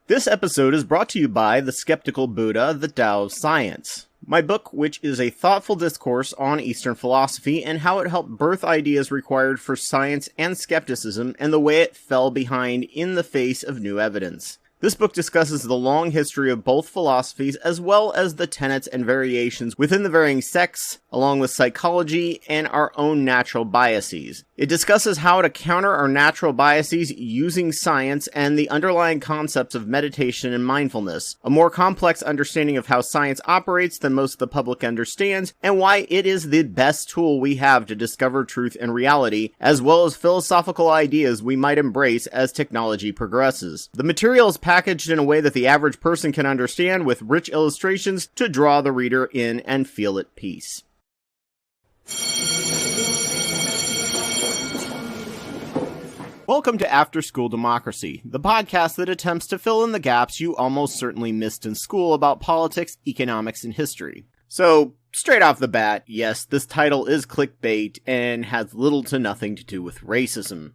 This episode is brought to you by The Skeptical Buddha, The Tao of Science, my book, which is a thoughtful discourse on Eastern philosophy and how it helped birth ideas required for science and skepticism and the way it fell behind in the face of new evidence. This book discusses the long history of both philosophies as well as the tenets and variations within the varying sects, along with psychology and our own natural biases. It discusses how to counter our natural biases using science and the underlying concepts of meditation and mindfulness, a more complex understanding of how science operates than most of the public understands, and why it is the best tool we have to discover truth and reality, as well as philosophical ideas we might embrace as technology progresses. The material is packaged in a way that the average person can understand, with rich illustrations to draw the reader in and feel at peace. Welcome to After School Democracy, the podcast that attempts to fill in the gaps you almost certainly missed in school about politics, economics, and history. So, straight off the bat, yes, this title is clickbait and has little to nothing to do with racism.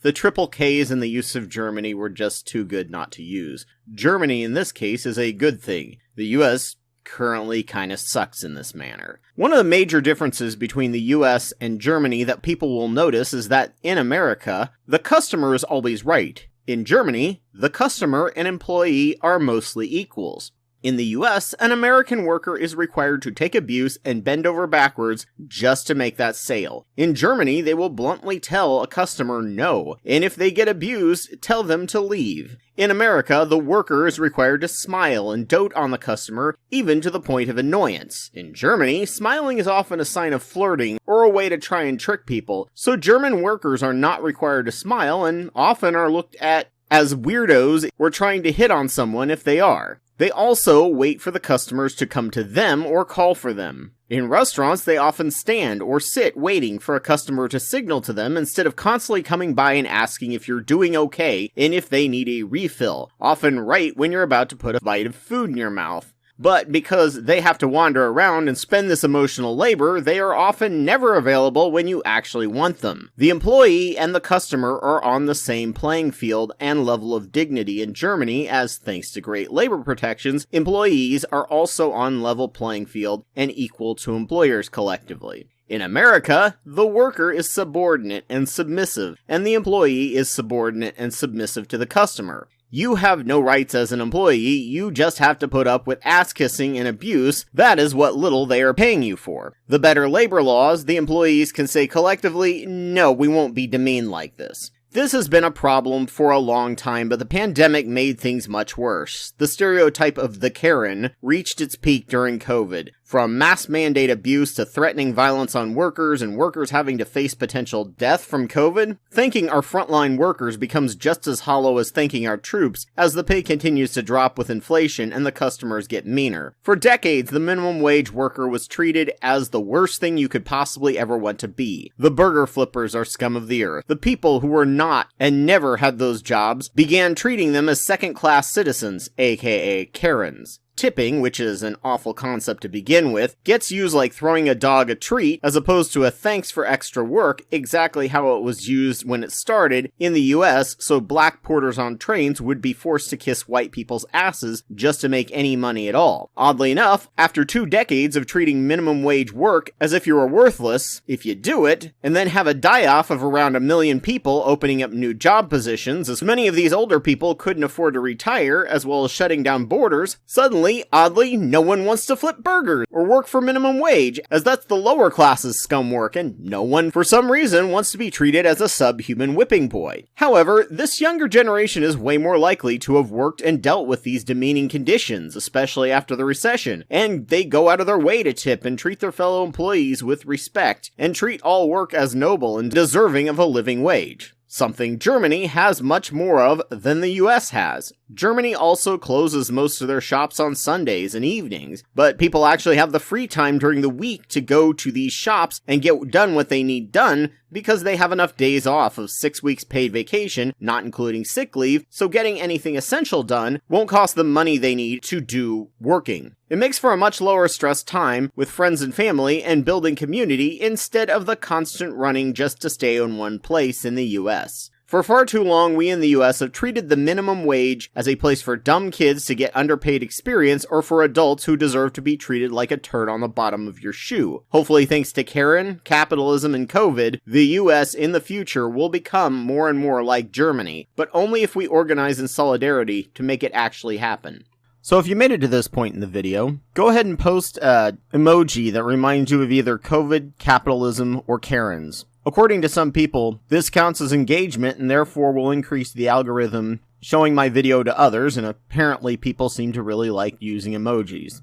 The triple Ks in the use of Germany were just too good not to use. Germany, in this case, is a good thing. The US currently kinda sucks in this manner. One of the major differences between the US and Germany that people will notice is that in America, the customer is always right. In Germany, the customer and employee are mostly equals. In the US, an American worker is required to take abuse and bend over backwards just to make that sale. In Germany, they will bluntly tell a customer no, and if they get abused, tell them to leave. In America, the worker is required to smile and dote on the customer, even to the point of annoyance. In Germany, smiling is often a sign of flirting or a way to try and trick people, so German workers are not required to smile and often are looked at as weirdos or trying to hit on someone if they are. They also wait for the customers to come to them or call for them. In restaurants, they often stand or sit waiting for a customer to signal to them instead of constantly coming by and asking if you're doing okay and if they need a refill, often right when you're about to put a bite of food in your mouth. But because they have to wander around and spend this emotional labor, they are often never available when you actually want them. The employee and the customer are on the same playing field and level of dignity in Germany, as thanks to great labor protections, employees are also on level playing field and equal to employers collectively. In America, the worker is subordinate and submissive, and the employee is subordinate and submissive to the customer. You have no rights as an employee, you just have to put up with ass-kissing and abuse. That is what little they are paying you for. The better labor laws, the employees can say collectively, no, we won't be demeaned like this. This has been a problem for a long time, but the pandemic made things much worse. The stereotype of the Karen reached its peak during Kovid. From mass mandate abuse to threatening violence on workers and workers having to face potential death from Kovid, thanking our frontline workers becomes just as hollow as thanking our troops as the pay continues to drop with inflation and the customers get meaner. For decades, the minimum wage worker was treated as the worst thing you could possibly ever want to be. The burger flippers are scum of the earth. The people who were not and never had those jobs began treating them as second-class citizens, aka Karens. Tipping, which is an awful concept to begin with, gets used like throwing a dog a treat as opposed to a thanks for extra work, exactly how it was used when it started in the US, so black porters on trains would be forced to kiss white people's asses just to make any money at all. Oddly enough, after 2 decades of treating minimum wage work as if you were worthless, if you do it, and then have a die-off of around 1 million people opening up new job positions, as many of these older people couldn't afford to retire, as well as shutting down borders, suddenly, oddly, no one wants to flip burgers or work for minimum wage, as that's the lower class's scum work, and no one, for some reason, wants to be treated as a subhuman whipping boy. However, this younger generation is way more likely to have worked and dealt with these demeaning conditions, especially after the recession, and they go out of their way to tip and treat their fellow employees with respect, and treat all work as noble and deserving of a living wage. Something Germany has much more of than the US has. Germany also closes most of their shops on Sundays and evenings, but people actually have the free time during the week to go to these shops and get done what they need done because they have enough days off of 6 weeks paid vacation, not including sick leave, so getting anything essential done won't cost them money they need to do working. It makes for a much lower stress time with friends and family and building community instead of the constant running just to stay in one place in the US. For far too long, we in the US have treated the minimum wage as a place for dumb kids to get underpaid experience or for adults who deserve to be treated like a turd on the bottom of your shoe. Hopefully, thanks to Karen, capitalism, and Kovid, the US in the future will become more and more like Germany, but only if we organize in solidarity to make it actually happen. So if you made it to this point in the video, go ahead and post an emoji that reminds you of either Kovid, capitalism, or Karens. According to some people, this counts as engagement and therefore will increase the algorithm showing my video to others, and apparently people seem to really like using emojis.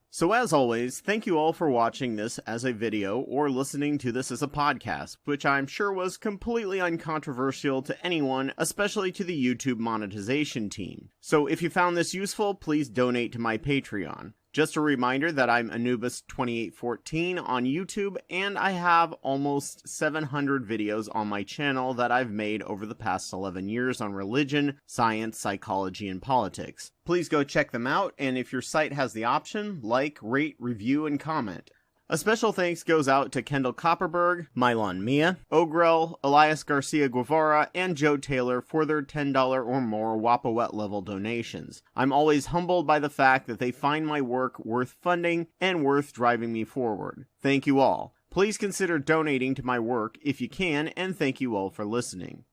So as always, thank you all for watching this as a video or listening to this as a podcast, which I'm sure was completely uncontroversial to anyone, especially to the YouTube monetization team. So if you found this useful, please donate to my Patreon. Just a reminder that I'm Anubis2814 on YouTube, and I have almost 700 videos on my channel that I've made over the past 11 years on religion, science, psychology, and politics. Please go check them out, and if your site has the option, like, rate, review, and comment. A special thanks goes out to Kendall Copperberg, Mylon Mia, Ogrel, Elias Garcia Guevara, and Joe Taylor for their $10 or more Wapawet level donations. I'm always humbled by the fact that they find my work worth funding and worth driving me forward. Thank you all. Please consider donating to my work if you can, and thank you all for listening.